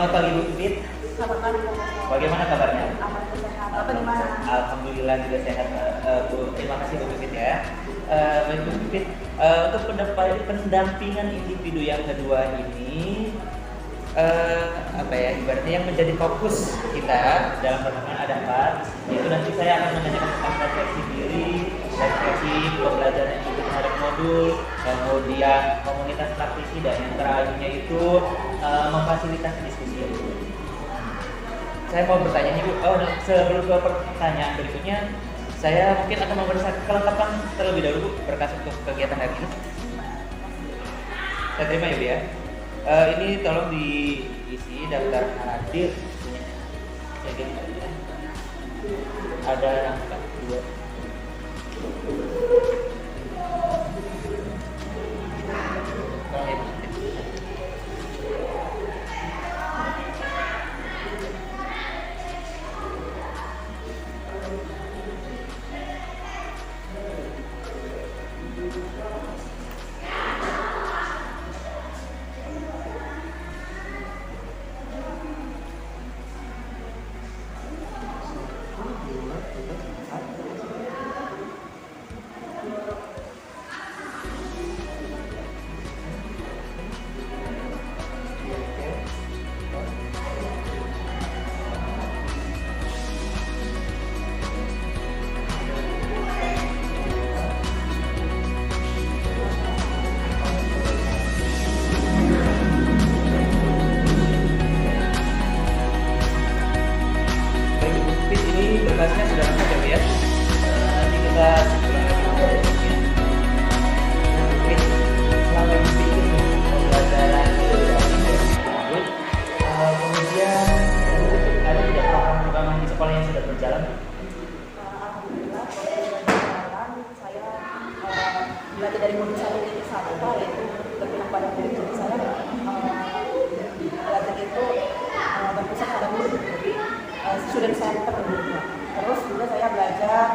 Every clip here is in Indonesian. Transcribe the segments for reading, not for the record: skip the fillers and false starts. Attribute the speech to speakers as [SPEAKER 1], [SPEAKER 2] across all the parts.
[SPEAKER 1] Selamat pagi Bu Pipit.
[SPEAKER 2] Selamat pagi.
[SPEAKER 1] Bagaimana kabarnya?
[SPEAKER 2] Aman sehat. Apa di mana?
[SPEAKER 1] Alhamdulillah juga sehat Bu. Terima kasih Bu Pipit ya. Baik Bu Pipit, untuk pendampingan individu yang kedua ini apa ya, ibaratnya yang menjadi fokus kita dalam pertemuan ada 4. Itu nanti saya akan menanyakan tentang refleksi diri, refleksi pembelajaran itu terhadap modul, kemudian komunitas praktisi, dan yang terakhirnya itu memfasilitasi diskusi. Saya mau bertanya nih Bu, sebelum ke pertanyaan berikutnya, saya mungkin akan memberikan kelengkapan terlebih dahulu Bu, berkas untuk kegiatan hari ini. Saya terima ya Bu ya. Ini tolong diisi daftar hadir punya saya gitu aja. Ada angka 2. Berkasnya sudah lengkap ya Bu ya. Nanti kita pulang lagi. Selama ini pembelajaran kemudian ada tidak program-program di sekolah yang sudah berjalan?
[SPEAKER 2] Alhamdulillah, berjalan. Saya belajar dari modul 1.1 yaitu berpihak pada murid. Jadi saya belajar itu berpusat pada murid. Jadi student center gitu. Terus juga saya belajar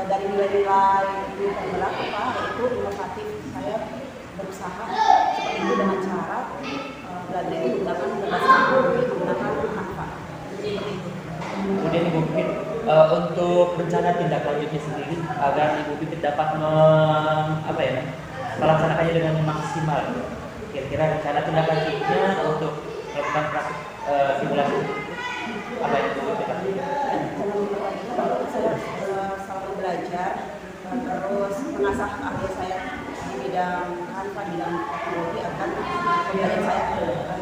[SPEAKER 2] dari nilai-nilai di penggerak yaitu inovatif. Saya berusaha seperti itu dengan cara belajar itu menggunakan berbasis teknologi, menggunakan Canva. Seperti itu.
[SPEAKER 1] Kemudian Ibu Pipit, untuk rencana tindak lanjutnya sendiri agar Ibu Pipit dapat melaksanakannya dengan maksimal. Kira-kira rencana tindak lanjutnya untuk melakukan praktik simulasi apa yang Ibu Pipit lakukan?
[SPEAKER 2] Saya selalu belajar terus mengasah keahlian saya di bidang Canva, di bidang teknologi agar pembelajaran saya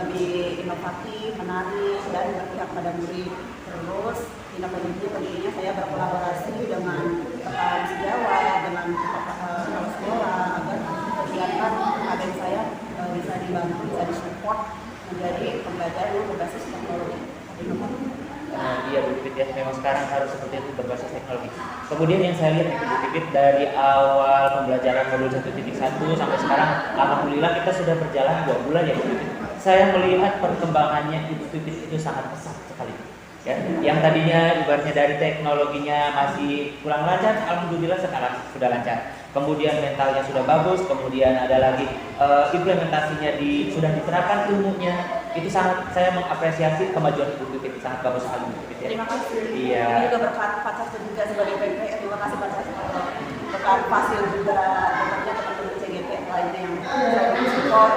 [SPEAKER 2] lebih inovatif, menarik, dan berpihak pada murid. Terus tindak lanjutnya tentunya saya berkolaborasi dengan rekan sejawat, dengan kepala sekolah agar kegiatan agen saya bisa dibantu, bisa disupport menjadi pembelajaran yang berbasis teknologi inovatif.
[SPEAKER 1] Iya Bu Pipit ya, memang sekarang harus seperti itu, berbasis teknologi. Kemudian yang saya lihat Bu Pipit dari awal pembelajaran modul 1.1 sampai sekarang, alhamdulillah kita sudah berjalan 2 bulan ya Bu Pipit. Saya melihat perkembangannya Ibu Pipit itu sangat pesat sekali. Ya, yang tadinya ibaratnya dari teknologinya masih kurang lancar, alhamdulillah sekarang sudah lancar. Kemudian mentalnya sudah bagus, kemudian ada lagi implementasinya sudah diterapkan ilmunya. Itu sangat saya mengapresiasi kemajuan Ibu Pipit, sangat bagus sekali Bu Pipit ya.
[SPEAKER 2] Terima kasih.
[SPEAKER 1] Iya.
[SPEAKER 2] Ini juga berkat Pak Cas juga sebagai PP. Terima kasih Pak Cas. Berkat Fasil juga bekerja teman-teman CGP lainnya yang saya support,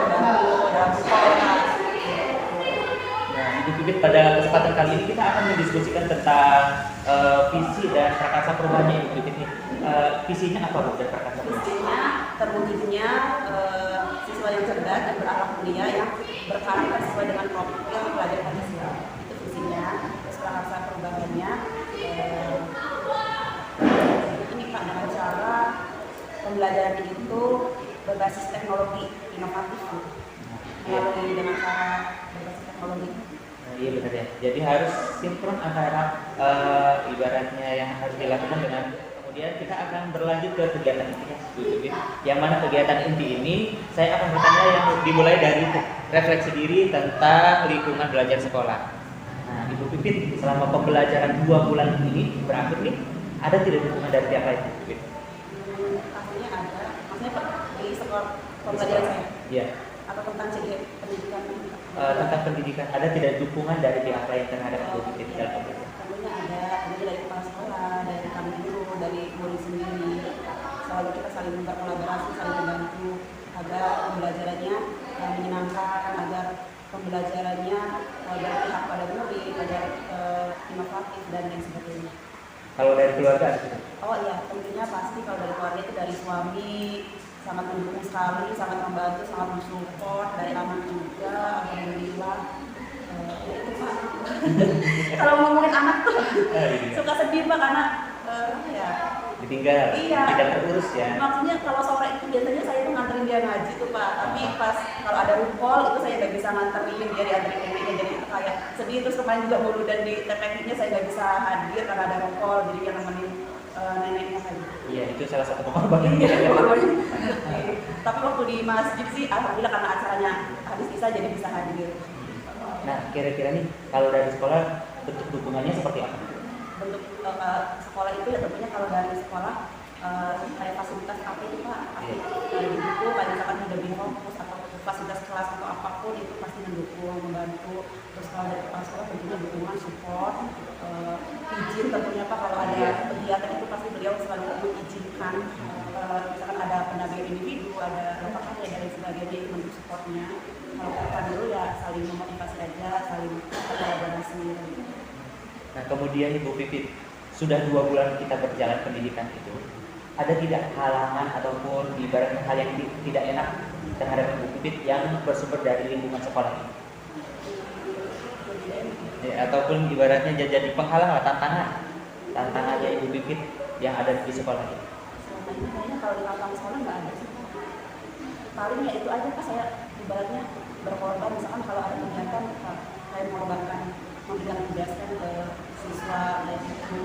[SPEAKER 2] dan support.
[SPEAKER 1] Nah, Ibu Pipit pada kesempatan kali ini kita akan mendiskusikan tentang visi dan prakarsa perubahannya Ibu Pipit nih. Visinya apa Bu dan prakarsa perubahan?
[SPEAKER 2] Visinya terwujudnya siswa yang cerdas dan berakhlak mulia yang berkarakter sesuai dengan profil pelajar Pancasila. Itu visinya. Terus prakarsa perubahannya ini Pak, dengan cara pembelajaran itu berbasis teknologi inovatif melalui dengan cara berbasis teknologi.
[SPEAKER 1] Iya benar ya. Jadi harus sinkron antara ibaratnya yang harus dilakukan dengan kemudian kita akan berlanjut ke kegiatan intinya. Yang mana kegiatan inti ini saya akan bertanya yang dimulai dari refleksi diri tentang lingkungan belajar sekolah. Nah, Ibu Pipit selama pembelajaran 2 bulan ini berakhir nih, ada tidak dukungan dari pihak lain?
[SPEAKER 2] Pastinya ada. Maksudnya di sekolah pembelajaran saya.
[SPEAKER 1] Iya.
[SPEAKER 2] Atau tentang CG pendidikan
[SPEAKER 1] tentang pendidikan? Ada tidak dukungan dari pihak lain terhadap Ibu Pipit dalam pembelajaran?
[SPEAKER 2] Tentunya ada, tentunya dari kepala sekolah, dari kami guru, dari murid sendiri. Selalu kita saling berkolaborasi, saling membantu agar pembelajarannya menyenangkan, agar pembelajarannya berpihak pada murid, agar inovatif dan lain sebagainya.
[SPEAKER 1] Kalau dari keluarga ada tidak?
[SPEAKER 2] Oh iya, tentunya pasti kalau dari keluarga itu dari suami sangat mendukung sekali, sangat membantu, sangat mensupport, dari anak juga, alhamdulillah. Ya itu Pak. Kalau ngomongin anak tuh suka sedih Pak karena ya
[SPEAKER 1] ditinggal,
[SPEAKER 2] iya,
[SPEAKER 1] tidak terurus ya.
[SPEAKER 2] Maksudnya kalau sore itu biasanya saya tuh nganterin dia ngaji tuh Pak, tapi pas kalau ada rumpol itu saya nggak bisa nganterin dia, dianterin neneknya, jadi kayak sedih. Terus kemarin juga mulu dan di TPK-nya saya nggak bisa hadir karena ada rumpol, jadi dia nemenin neneknya kan.
[SPEAKER 1] Iya, itu salah satu pengorbanan.
[SPEAKER 2] Tapi waktu di masjid sih alhamdulillah karena acaranya habis bisa jadi bisa hadir.
[SPEAKER 1] Nah, kira-kira nih kalau dari sekolah bentuk dukungannya seperti apa?
[SPEAKER 2] Bentuk sekolah itu ya tentunya kalau dari sekolah kayak fasilitas apa itu Pak, dari buku kayak misalkan udah fokus atau fasilitas kelas atau apapun itu pasti mendukung, membantu. Terus kalau dari kepala sekolah tentunya dukungan, support, izin tentunya Pak kalau ada kegiatan itu pasti beliau selalu mengizinkan. Misalkan ada pendampingan individu, ada lomba karya dan lain sebagainya itu bentuk supportnya. Kalau kita dulu ya saling memotivasi aja, saling berkolaborasi.
[SPEAKER 1] Nah, kemudian Ibu Pipit, sudah 2 bulan kita berjalan pendidikan itu, ada tidak halangan ataupun ibaratnya hal yang tidak enak terhadap Ibu Pipit yang bersumber dari lingkungan sekolah ini? Ya, ataupun ibaratnya jadi penghalang lah, tantangannya Ibu Pipit yang ada di sekolah ini?
[SPEAKER 2] Selama ini kayaknya kalau di lapangan sekolah nggak ada sih. Paling ya itu aja Pak, saya ibaratnya berkorban, misalkan kalau ada kegiatan saya mengorbankan memberikan tugas kan ke siswa dan itu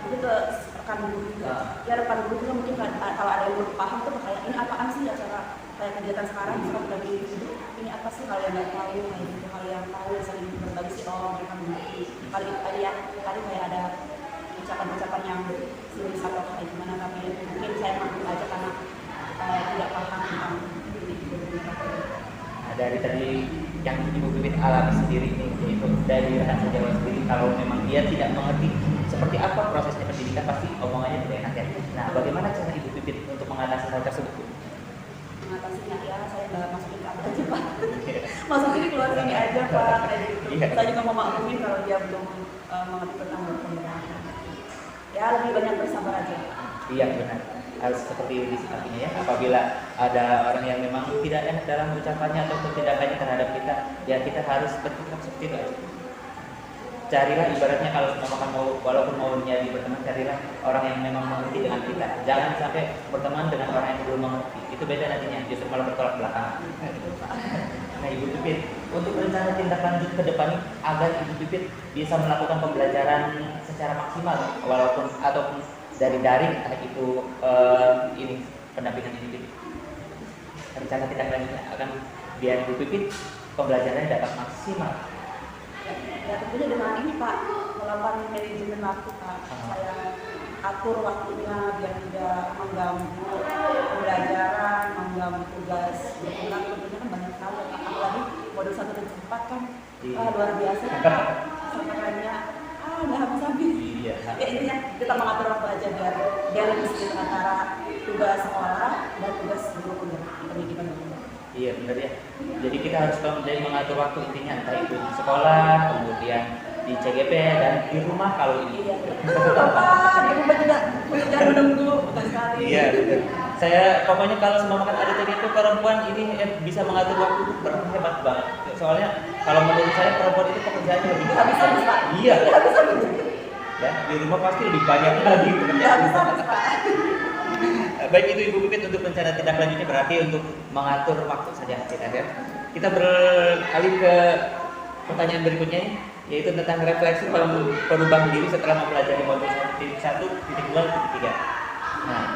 [SPEAKER 2] mungkin ke rekan guru juga. Ya rekan guru juga mungkin kalau ada yang belum paham tuh kayak ini apaan sih acara kayak kegiatan sekarang misalkan udah ini apa sih hal yang nggak tahu, kayak gitu hal yang tahu saling berbagi sih mereka mengerti. Kali kayak ada ucapan-ucapan yang serius atau kayak gimana, tapi mungkin saya maklum aja karena tidak paham tentang
[SPEAKER 1] dari tadi yang Ibu Pipit alami sendiri ini, yaitu dari rekan sejawat sendiri, kalau memang dia tidak mengerti seperti apa prosesnya pendidikan pasti omongannya tidak enak ya. Nah, bagaimana cara Ibu Pipit untuk mengatasi hal tersebut?
[SPEAKER 2] Mengatasinya ya saya nggak masukin kamu aja Pak. Masukin keluar sini aja Pak kayak gitu. Saya juga mau maklumin kalau dia belum mengerti tentang pembelajaran. Ya lebih banyak bersabar aja.
[SPEAKER 1] Iya benar. Harus seperti disikapinya ya. Apabila ada orang yang memang tidak enak dalam ucapannya atau tindakannya terhadap kita, ya kita harus bersikap seperti itu aja. Carilah ibaratnya kalau walaupun mau jadi berteman, carilah orang yang memang mengerti dengan kita. Jangan sampai berteman dengan orang yang belum mengerti. Itu beda nantinya, justru malah bertolak belakang. Nah, Ibu Pipit, untuk rencana tindak lanjut ke depan agar Ibu Pipit bisa melakukan pembelajaran secara maksimal walaupun ataupun dari daring, entah itu ini pendampingan individu. Rencana tindak lanjutnya akan biar Ibu Pipit pembelajarannya dapat maksimal.
[SPEAKER 2] Ya tentunya dengan ini Pak, melakukan manajemen waktu Pak. Saya atur waktunya biar tidak mengganggu pembelajaran, mengganggu tugas berulang. Tentunya kan banyak sekali Pak. Apalagi modul 1 dan 4 kan luar biasa Pak. Sasarannya nggak habis-habis.
[SPEAKER 1] Iya.
[SPEAKER 2] Ya intinya kita mengatur waktu aja biar balance gitu antara tugas sekolah dan tugas guru pendidikan guru.
[SPEAKER 1] Iya benar ya. Jadi kita harus mengatur waktu intinya, entah itu di sekolah, kemudian di CGP dan di rumah kalau ini.
[SPEAKER 2] Iya. Bapak di rumah juga jangan menunggu betul sekali.
[SPEAKER 1] Iya benar. Saya pokoknya kalau semua makan ada tadi itu perempuan ini bisa mengatur waktu itu hebat banget. Soalnya kalau menurut saya perempuan itu pekerjaannya lebih
[SPEAKER 2] habis-habis Pak.
[SPEAKER 1] Iya.
[SPEAKER 2] Habis-habis.
[SPEAKER 1] Ya di rumah pasti lebih banyak lagi pekerjaan.
[SPEAKER 2] Habis-habis Pak.
[SPEAKER 1] Baik itu Ibu Pipit untuk rencana tindak lanjutnya berarti untuk mengatur waktu saja ya. Kita beralih ke pertanyaan berikutnya yaitu tentang refleksi perubahan diri setelah mempelajari modul 1.1, 2, 3. Nah,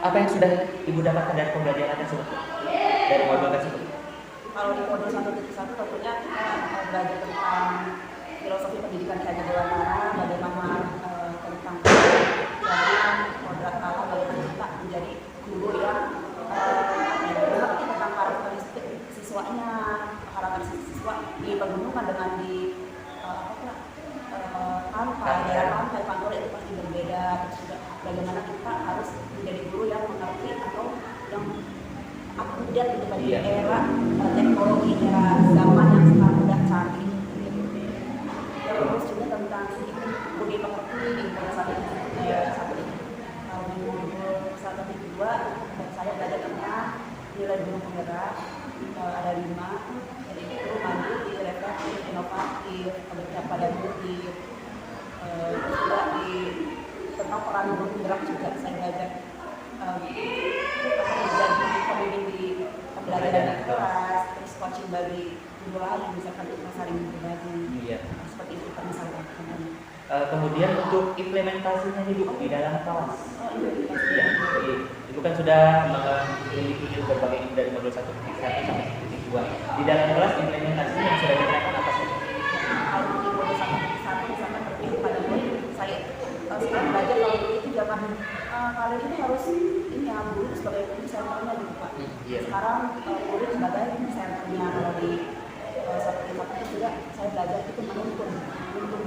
[SPEAKER 1] apa yang sudah Ibu dapatkan dari pembelajaran tersebut? Dari modul tersebut?
[SPEAKER 2] Kalau di modul 1.1 tentunya kita belajar tentang filosofi pendidikan Ki Dewantara, bagaimana tentang kodrat Allah, bagaimana kita menjadi guru yang mengerti tentang karakteristik siswanya, karakteristik dengan di pantai Pandora itu pasti berbeda. Terus juga bagaimana kita harus menjadi guru yang mengerti atau yang update gitu bagi era teknologi, era zaman yang sekarang udah canggih. Terus juga tentang budi pekerti pada saat itu. Kalau di modul 1 dan 2 saya belajar tentang nilai guru penggerak, ada 5, jadi itu mandiri, reflektif, inovatif, kerja pada murid, juga di tentang peran guru penggerak juga saya belajar menjadi pemimpin di pembelajaran kelas, terus coaching bagi guru lain, misalkan kita saling berbagi, seperti itu kan misalnya.
[SPEAKER 1] Kemudian untuk implementasinya nih Bu di dalam kelas. Ya, Ibu kan sudah mengikuti berbagai dari modul 1 sampai 2. Di dalam kelas implementasinya yang sudah diterapkan apa saja?
[SPEAKER 2] Kalau di modul 1 misalkan terpilih pada murid, saya sekarang belajar kalau itu zaman kalian ini harus ini ya, murid sebagai senternya gitu Pak. Sekarang murid sebagai senternya. Kalau di satu itu juga saya belajar itu menuntun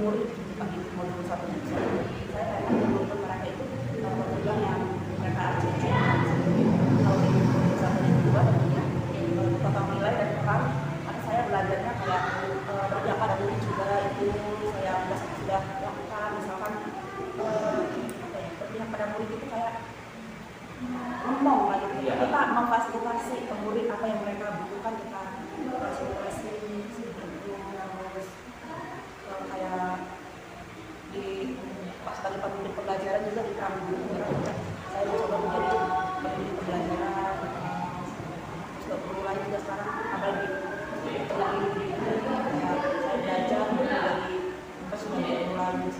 [SPEAKER 2] murid Pak, di modul 1 dan 2. Saya pengen menuntun mereka itu tujuan yang mereka achieve. Kalau di modul 1 dan 2 tentunya tentang nilai dan peran, karena saya belajarnya kayak berjapa dan murid juga itu saya sudah lakukan, misalkan berpihak pada murid itu kayak ngomong lah gitu. Kita memfasilitasi ke murid apa yang mereka butuhkan, kita fasilitasi terus kayak di pas sebagai pemimpin pembelajaran juga di kami saya mencoba menjadi pemimpin pembelajaran, terus guru lain juga sekarang apalagi lagi saya belajar dari sebagai guru lain.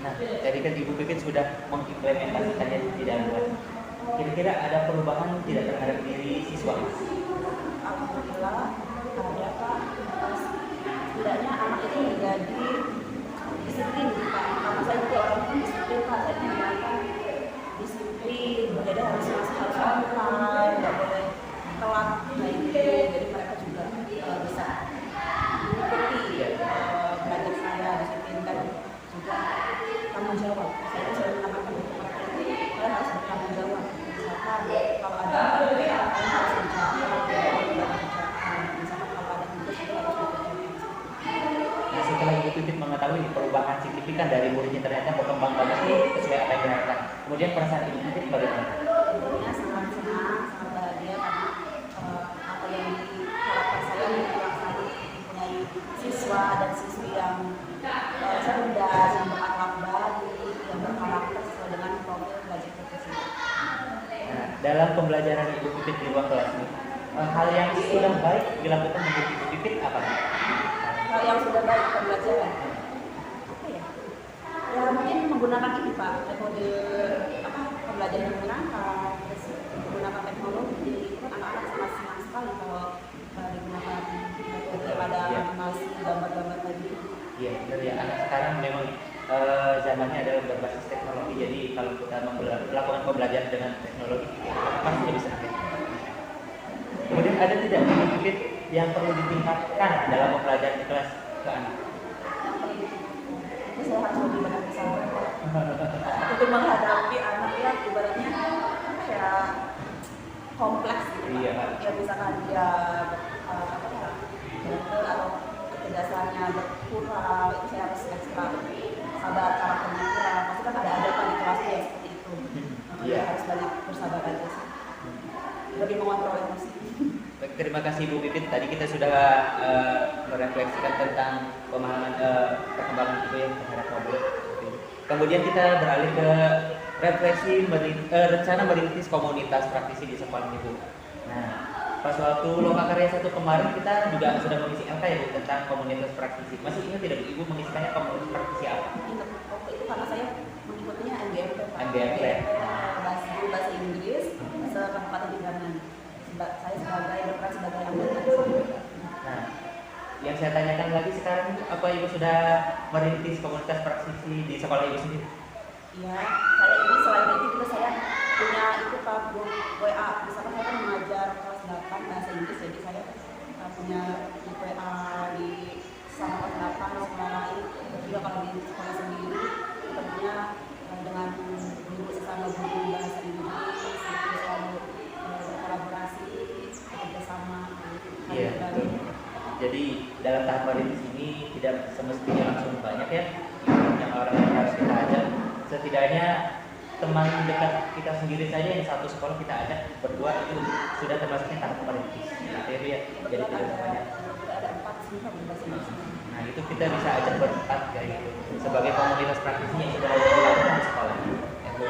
[SPEAKER 1] Nah, tadi kan Ibu Pipit sudah mengimplementasikannya di dalam kelas. Kira-kira ada perubahan tidak terhadap diri siswa?
[SPEAKER 2] Alhamdulillah ada Pak. Setidaknya anak itu menjadi disiplin Pak. Karena saya juga orang yang disiplin Pak. Saya menggunakan disiplin. Jadi harus on time, nggak boleh telat kayak gitu. Jadi mereka juga bisa mengikuti belajar saya, disiplin dan juga tanggung jawab. Saya selalu menambahkan untuk mereka itu kalian harus bertanggung jawab. Misalkan kalau ada kalian harus menjawab, misalkan kalau ada tugas itu harus dikerjakan.
[SPEAKER 1] Nah, setelah Ibu Pipit mengetahui perubahan signifikan dari muridnya ternyata berkembang bagus nih sesuai apa yang diharapkan. Kemudian perasaan Ibu Pipit bagaimana?
[SPEAKER 2] Tentunya sangat senang, sangat bahagia karena apa yang diharapkan saya dilaksanakan, mempunyai siswa dan siswi yang cerdas, yang berakhlak baik, yang berkarakter sesuai dengan profil belajar tersebut.
[SPEAKER 1] Nah, dalam pembelajaran Ibu Pipit di ruang kelas ini, hal yang sudah baik dilakukan menurut Ibu Pipit apa?
[SPEAKER 2] Hal yang sudah baik pembelajaran, apa ya? Ya mungkin menggunakan ini Pak, metode pembelajaran yang menyenangkan, terus menggunakan teknologi. Itu kan anak-anak sangat senang sekali kalau digunakan metode pada animasi, gambar-gambar tadi.
[SPEAKER 1] Iya, benar ya. Anak sekarang memang zamannya adalah berbasis teknologi. Jadi kalau kita melakukan pembelajaran dengan teknologi, pasti bisa efektif. Kemudian ada tidak Ibu Pipit yang perlu ditingkatkan dalam pembelajaran di kelas ke anak?
[SPEAKER 2] Itu saya harus lebih banyak bersabar untuk menghadapi anak yang ibaratnya apa ya, kompleks gitu Pak. Ya misalkan dia atau kecerdasannya berkurang, itu saya harus ekstra sabar, karakternya kurang. Pasti kan ada kan di kelasnya yang seperti itu. Harus banyak bersabar aja sih. Lebih mengontrol emosi.
[SPEAKER 1] Baik, terima kasih Ibu Pipit. Tadi kita sudah merefleksikan tentang pemahaman perkembangan Ibu yang terhadap modul. Kemudian kita beralih ke refleksi rencana merintis komunitas praktisi di sekolah Ibu. Nah, pas waktu Lokakarya 1 kemarin kita juga sudah mengisi LK ya Bu, tentang komunitas praktisi. Masih ingat tidak Bu, Ibu mengisikannya komunitas praktisi apa?
[SPEAKER 2] Ingat, waktu itu karena saya mengikutinya MGMP Pak.
[SPEAKER 1] MGMP.
[SPEAKER 2] Bahasa Inggris se-Kabupaten Indramayu. Saya berperan sebagai anggota.
[SPEAKER 1] Nah, yang saya tanyakan lagi sekarang itu, apa Ibu sudah merintis komunitas praktisi di sekolah Ibu sendiri?
[SPEAKER 2] Iya, saya ini selain itu juga saya punya itu Pak, grup WA. Misalkan saya kan mengajar kelas 8 bahasa Inggris, jadi saya punya grup WA di sama pendapat sekolah lain, juga kalau di sekolah sendiri tentunya dengan guru sesama guru bahasa Inggris itu selalu berkolaborasi bekerjasama.
[SPEAKER 1] Iya, betul. Jadi dalam tahap merintis ini tidak semestinya langsung banyak ya yang orang yang harus kita ajak. Setidaknya teman dekat kita sendiri saja yang satu sekolah kita ajak berdua itu sudah termasuknya tahap merintis. Nah, itu ya. Jadi tidak banyak.
[SPEAKER 2] Ada 4 siswa masing-masing.
[SPEAKER 1] Nah, itu kita bisa ajak berempat kayak gitu sebagai komunitas praktisinya yang sudah dilakukan di sekolah. Ya, Bu.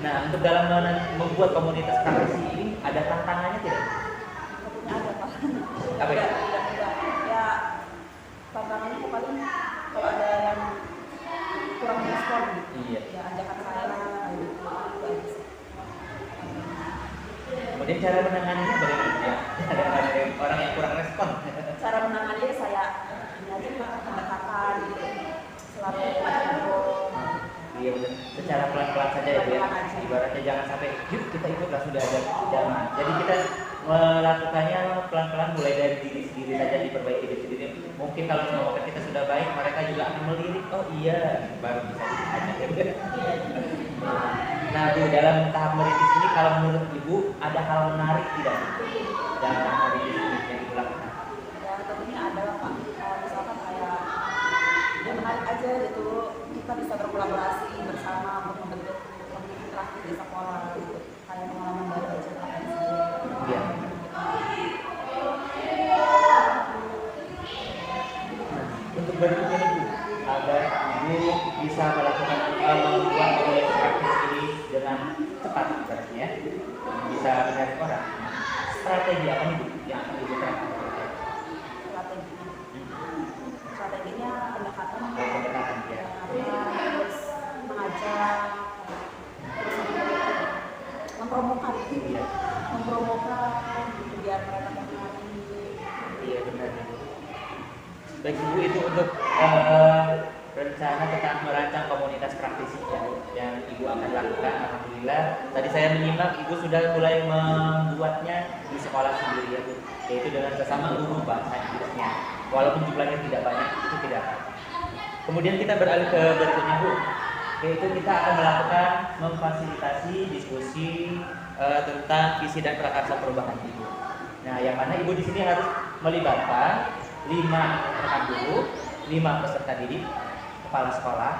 [SPEAKER 1] Nah, untuk dalam membuat komunitas praktisi ini ada tantangannya tidak?
[SPEAKER 2] Ada Pak.
[SPEAKER 1] Apa ya?
[SPEAKER 2] Ya tantangannya itu paling kalau ada yang kurang respon gitu.
[SPEAKER 1] Iya.
[SPEAKER 2] Ya ajakan saya kayak gitu. Itu aja sih.
[SPEAKER 1] Kemudian cara menanganinya bagaimana ya? Ada orang yang kurang respon.
[SPEAKER 2] Cara menangannya saya ini aja Pak, pendekatan gitu. Selalu ngobrol.
[SPEAKER 1] Iya benar. Secara pelan-pelan saja ya, Bu ya. Ibaratnya jangan sampai yuk kita ikutlah sudah ada. Jangan. Jadi kita melakukannya pelan-pelan mulai dari diri sendiri saja, diperbaiki diri sendiri. Mungkin kalau semoga kita sudah baik, mereka juga akan melirik. Oh iya, baru bisa diajak ya, Bu. Nah, Bu, dalam tahap merintis ini kalau menurut Ibu ada hal menarik tidak dalam tahap merintis ini yang Ibu lakukan?
[SPEAKER 2] Ya tentunya ada Pak. Misalkan kayak ya menarik aja gitu. Kita bisa berkolaborasi bersama untuk membentuk komunitas praktis di sekolah gitu. Kayak pengalaman baru aja Pak.
[SPEAKER 1] Iya. Untuk berikutnya Ibu, agar Ibu bisa melakukan membuat komunitas praktis ini dengan cepat, berarti ya, bisa menarik orang. Strategi apa nih Bu yang akan Ibu terapkan?
[SPEAKER 2] Strateginya pendekatan
[SPEAKER 1] Pendekatan ya.
[SPEAKER 2] harus mengajak, terus mempromokan
[SPEAKER 1] Iya.
[SPEAKER 2] biar mereka tertarik.
[SPEAKER 1] Iya benar. Baik Ibu, itu untuk rencana tentang merancang komunitas praktisi yang Ibu akan lakukan. Alhamdulillah tadi saya menyimak Ibu sudah mulai membuatnya di sekolah sendiri ya Bu, yaitu dengan sesama guru bahasa Inggrisnya. Walaupun jumlahnya tidak banyak, itu tidak apa. Kemudian kita beralih ke berikutnya Bu, yaitu kita akan melakukan memfasilitasi diskusi tentang visi dan prakarsa perubahan Ibu. Nah, yang mana Ibu di sini harus melibatkan 5 rekan guru, 5 peserta didik, kepala sekolah,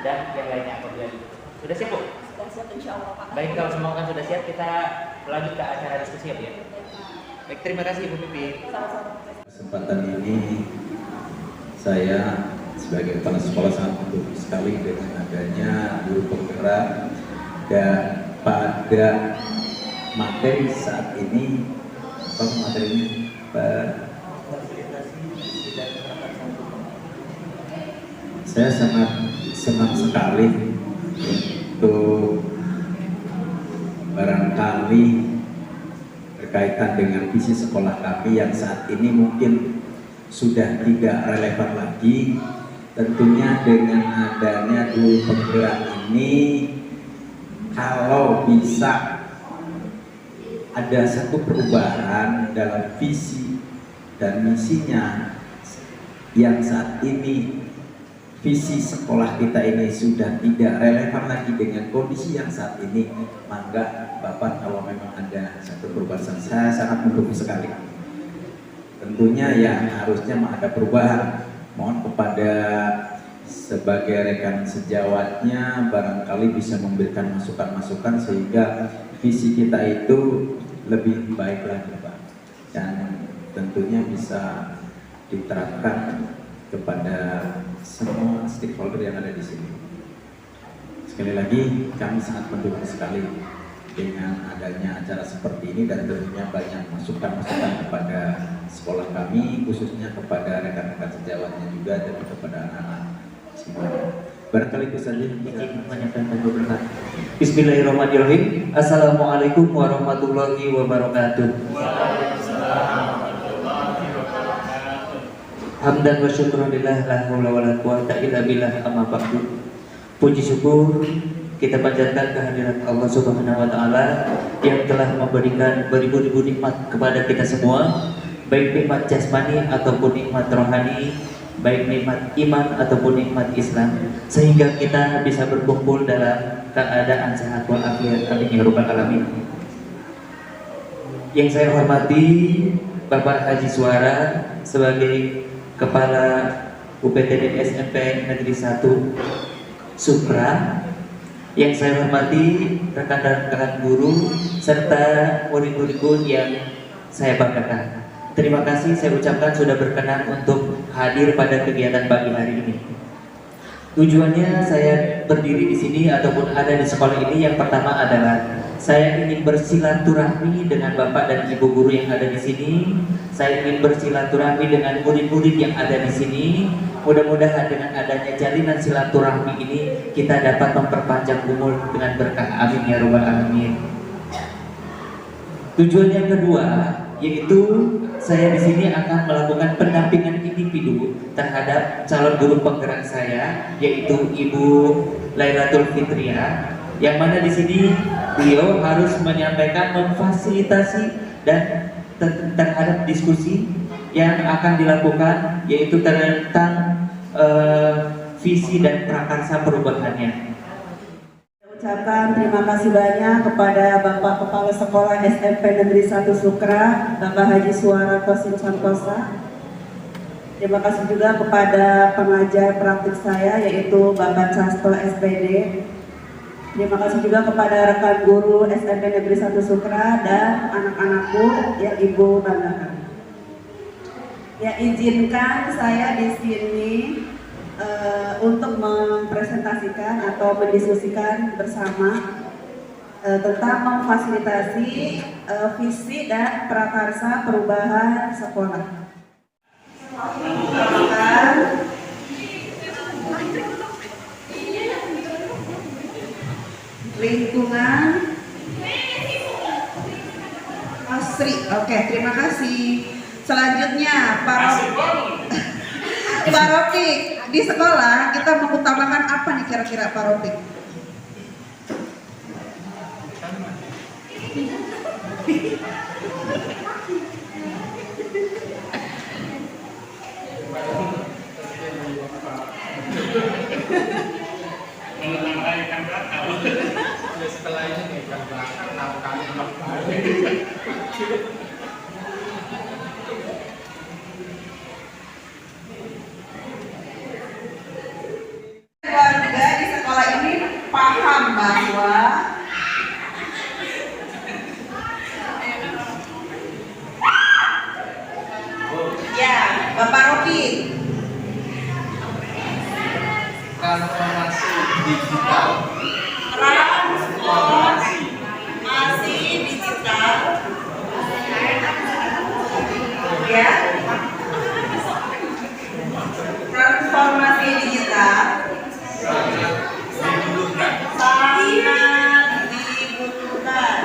[SPEAKER 1] dan yang lainnya apabila Ibu. Sudah siap Bu?
[SPEAKER 2] Sudah siap insya Allah Pak.
[SPEAKER 1] Baik, kalau semua kan sudah siap, kita lanjut ke acara diskusi ya Bu ya. Baik, terima kasih Ibu Pipi.
[SPEAKER 2] Sama-sama.
[SPEAKER 3] Kesempatan ini saya sebagai kepala sekolah sangat mendukung sekali dengan adanya guru penggerak dan pada materi saat ini. Apa materinya Pak? Saya sangat senang sekali untuk barangkali berkaitan dengan visi sekolah kami yang saat ini mungkin sudah tidak relevan lagi. Tentunya dengan adanya guru penggerak ini, kalau bisa ada satu perubahan dalam visi dan misinya yang saat ini visi sekolah kita ini sudah tidak relevan lagi dengan kondisi yang saat ini, maka Bapak kalau memang ada satu perubahan, saya sangat mendukung sekali. Tentunya yang harusnya ada perubahan. Mohon kepada sebagai rekan sejawatnya barangkali bisa memberikan masukan-masukan sehingga visi kita itu lebih baik lagi Pak, dan tentunya bisa diterapkan kepada semua stakeholder yang ada di sini. Sekali lagi kami sangat mendukung sekali dengan adanya acara seperti ini dan tentunya banyak masukan-masukan kepada sekolah kami, khususnya kepada rekan-rekan sejawatnya juga dan kepada anak-anak semuanya. Barangkali itu saja
[SPEAKER 1] Izin menyampaikan beberapa. Bismillahirrahmanirrahim. Assalamualaikum warahmatullahi wabarakatuh. Hamdan wa syukurillah la haula wala quwata illa billah, amma ba'du. Puji syukur kita panjatkan kehadirat Allah Subhanahu wa taala yang telah memberikan beribu-ribu nikmat kepada kita semua, baik nikmat jasmani ataupun nikmat rohani baik nikmat iman ataupun nikmat Islam, sehingga kita bisa berkumpul dalam keadaan sehat walafiat. Amin ya rabbal alamin. Yang saya hormati Bapak Haji Suara sebagai Kepala UPTD SMP Negeri 1 Sukra. Yang saya hormati rekan-rekan guru serta murid-muridku yang saya banggakan. Terima kasih saya ucapkan sudah berkenan untuk hadir pada kegiatan pagi hari ini. Tujuannya saya berdiri di sini ataupun ada di sekolah ini yang pertama adalah saya ingin bersilaturahmi dengan Bapak dan Ibu guru yang ada di sini. Saya ingin bersilaturahmi dengan murid-murid yang ada di sini. Mudah-mudahan dengan adanya jalinan silaturahmi ini kita dapat memperpanjang umur dengan berkah. Amin ya rabbal alamin. Tujuan yang kedua yaitu saya di sini akan melakukan pendampingan individu terhadap calon guru penggerak saya, yaitu Ibu Lailatul Fitria, yang mana di sini beliau harus menyampaikan, memfasilitasi dan terhadap diskusi yang akan dilakukan, yaitu tentang visi dan prakarsa perubahannya.
[SPEAKER 2] Ucapkan terima kasih banyak kepada Bapak Kepala Sekolah SMP Negeri 1 Sukra, Bapak Haji Suara Kosim Santosa. Terima kasih juga kepada pengajar praktik saya, yaitu Bapak Casto SPD. Terima kasih juga kepada rekan guru SMP Negeri 1 Sukra dan anak-anakku yang Ibu banggakan. Ya, izinkan saya di sini untuk mempresentasikan atau mendiskusikan bersama tentang memfasilitasi visi dan prakarsa perubahan sekolah. Lingkungan Asri. Oke, terima kasih. Selanjutnya Pak Rofik, di sekolah kita mengutamakan apa nih kira-kira Pak Rofik?
[SPEAKER 4] Setelah ini ikan bakar, tahu kali
[SPEAKER 2] Keluarga di sekolah ini paham bahwa ya, Bapak Rocky,
[SPEAKER 4] transformasi digital.
[SPEAKER 2] Transformasi digital, ya, transformasi digital sangat dibutuhkan.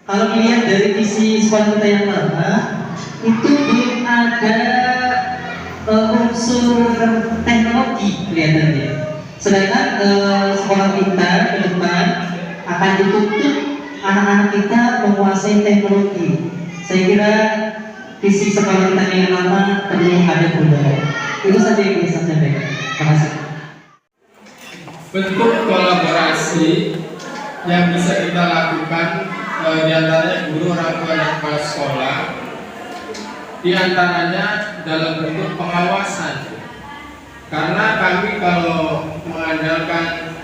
[SPEAKER 5] Kalau dilihat dari visi sekolah kita yang lama, itu belum ada unsur teknologi kelihatannya. Sedangkan sekolah kita ke depan akan dituntut anak-anak kita menguasai teknologi. Saya kira visi sekolah kita yang lama perlu ada perubahan. Itu saja yang bisa saya sampaikan. Terima kasih.
[SPEAKER 4] Bentuk kolaborasi yang bisa kita lakukan diantaranya guru, orang tua, dan kepala sekolah, diantaranya dalam bentuk pengawasan. Karena kami kalau mengandalkan,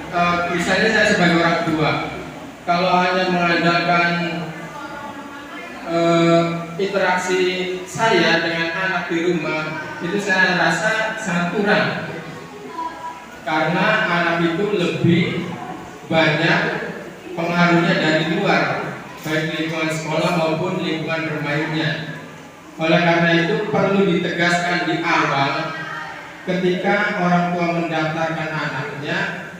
[SPEAKER 4] misalnya saya sebagai orang tua, kalau hanya mengandalkan interaksi saya dengan anak di rumah, itu saya rasa sangat kurang. Karena anak itu lebih banyak pengaruhnya dari luar, baik lingkungan sekolah maupun lingkungan bermainnya. Oleh karena itu perlu ditegaskan di awal, ketika orang tua mendaftarkan anaknya,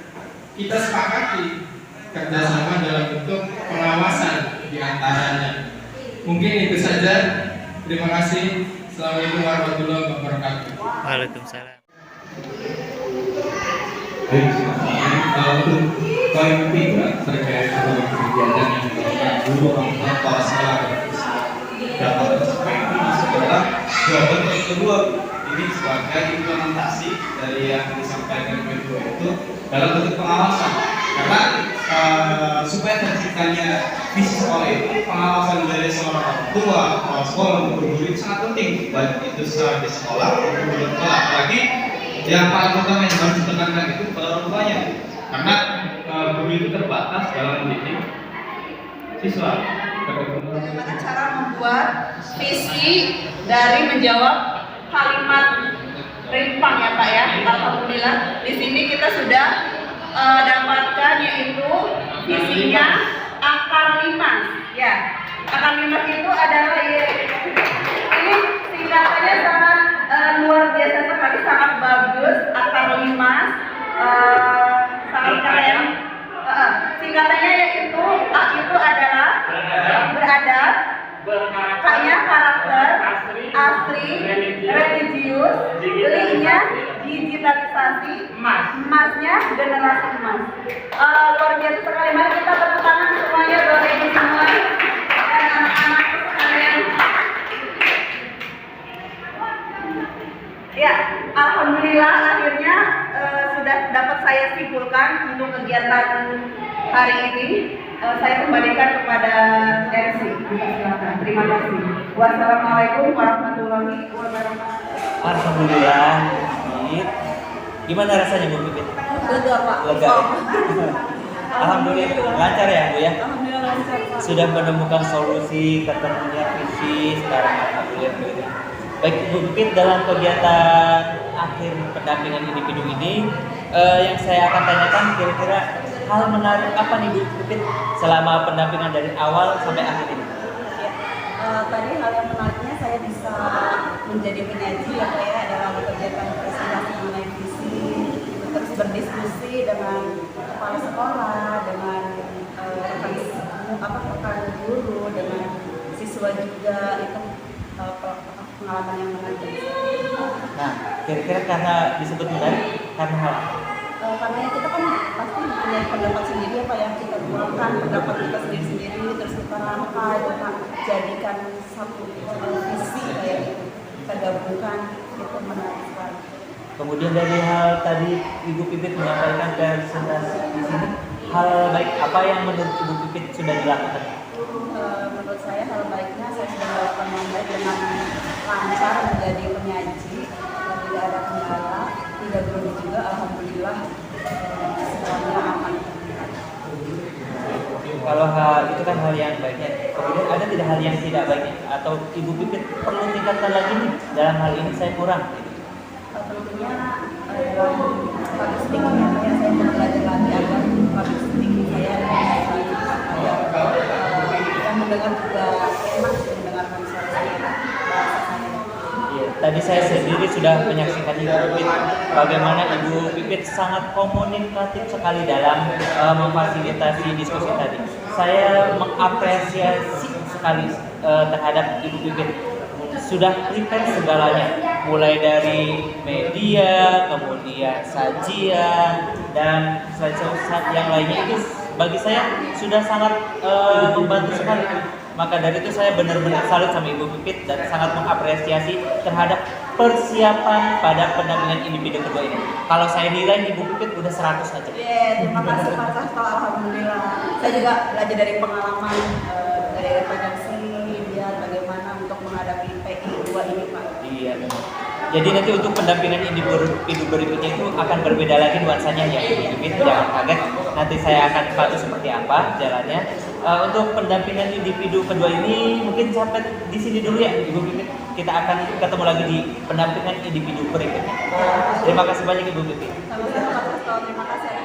[SPEAKER 4] kita sepakati kerjasama dalam bentuk pengawasan diantaranya. Mungkin itu saja. Terima kasih. Assalamualaikum warahmatullahi wabarakatuh.
[SPEAKER 1] Waalaikumsalam.
[SPEAKER 3] Untuk poin ketiga terkait dengan kegiatan yang dilakukan guru, orang tua, sekolah, dapat
[SPEAKER 6] Jawaban yang kedua, ini sebagai implementasi dari yang disampaikan kedua itu dalam bentuk pengawasan. Karena supaya terciptanya visi sekolah itu, pengawasan dari seorang orang tua, kepala sekolah, maupun guru itu sangat penting, baik itu secara di sekolah maupun di sekolah. Apalagi yang paling utama yang harus ditekankan itu pada orang tuanya, karena guru itu terbatas dalam mendidik siswa.
[SPEAKER 2] Bagaimana cara membuat visi dari menjawab kalimat rimpang ya Pak ya. Alhamdulillah di sini kita sudah dapatkan yaitu visinya akar limas ya. Akar limas itu adalah ini singkatannya sangat luar biasa sekali, sangat bagus. Akar limas sangat keren. Singkatannya yaitu A itu adalah beradab, K-nya karakter, asri, religius, L-nya digitalisasi, emasnya generasi emas. Luar biasa sekali. Mari kita tepuk tangan semuanya buat ibu semua dan anak-anak sekalian. Ya, alhamdulillah akhirnya sudah dapat saya simpulkan untuk kegiatan hari ini. Saya kembalikan kepada MC. Silakan. Terima kasih. Wassalamualaikum warahmatullahi wabarakatuh.
[SPEAKER 1] Alhamdulillah. Gimana rasanya Bu Pipit?
[SPEAKER 2] Lega Pak.
[SPEAKER 1] Lega. Alhamdulillah lancar ya Bu ya.
[SPEAKER 2] Alhamdulillah lancar Pak.
[SPEAKER 1] Sudah menemukan solusi ketemunya visi sekarang alhamdulillah begitu. Baik Bu Pipit, dalam kegiatan akhir pendampingan individu ini yang saya akan tanyakan kira-kira hal menarik apa nih Bu Pipit selama pendampingan dari awal sampai akhir ini?
[SPEAKER 2] Ya, tadi hal yang menariknya saya bisa menjadi penyaji ya Pak ya dalam kegiatan presentasi mengenai visi, terus berdiskusi dengan kepala sekolah, dengan rekan guru, dengan siswa juga, itu pengalaman yang menarik.
[SPEAKER 1] Nah, kira-kira karena disebut menarik karena hal
[SPEAKER 2] karena kita kan pasti punya pendapat sendiri ya Pak ya, kita tuangkan pendapat kita sendiri-sendiri, terus kita rangkai, kita jadikan satu visi kayak gitu, kita gabungkan, itu menarik sekali.
[SPEAKER 1] Kemudian dari hal tadi Ibu Pipit menyampaikan presentasi di sini, hal baik apa yang menurut Ibu Pipit sudah dilakukan?
[SPEAKER 2] Menurut saya hal baiknya saya sudah melakukan yang baik dengan lancar menjadi penyaji, tidak ada kendala, tidak grogi juga, alhamdulillah semuanya aman.
[SPEAKER 1] Kalau hal itu kan hal yang baiknya, kemudian ada tidak hal yang tidak baiknya atau Ibu Pipit perlu tingkatkan lagi nih dalam hal ini saya kurang?
[SPEAKER 2] Tentunya dalam public speaking ya, saya mau belajar lagi agar public speaking saya yang mendengar juga enak mendengarkan suara saya, bahasa saya.
[SPEAKER 1] Iya, tadi saya sendiri sudah menyaksikan Ibu Pipit bagaimana Ibu Pipit sangat komunikatif sekali dalam memfasilitasi diskusi tadi. Saya mengapresiasi sekali terhadap Ibu Pipit. Sudah prepare segalanya, mulai dari media, kemudian sajian, dan slide yang lainnya itu bagi saya sudah sangat membantu sekali. Maka dari itu saya benar-benar salut sama Ibu Pipit dan sangat mengapresiasi terhadap persiapan pada pendampingan individu kedua ini. Kalau saya nilai Ibu Pipit udah 100 aja.
[SPEAKER 2] Terima kasih Pak Sasto, alhamdulillah. Saya juga belajar dari pengalaman dari referensi biar bagaimana untuk menghadapi PI 2 ini Pak.
[SPEAKER 1] Iya. Jadi nanti untuk pendampingan individu berikutnya itu akan berbeda lagi nuansanya ya Ibu Pipit, jangan kaget. Nanti saya akan bantu seperti apa jalannya. Untuk pendampingan individu kedua ini mungkin sampai di sini dulu ya Ibu Pipit. Kita akan ketemu lagi di pendampingan individu berikutnya. Terima kasih banyak Ibu Pipit.
[SPEAKER 2] Sama-sama Pak Sasto, terima kasih.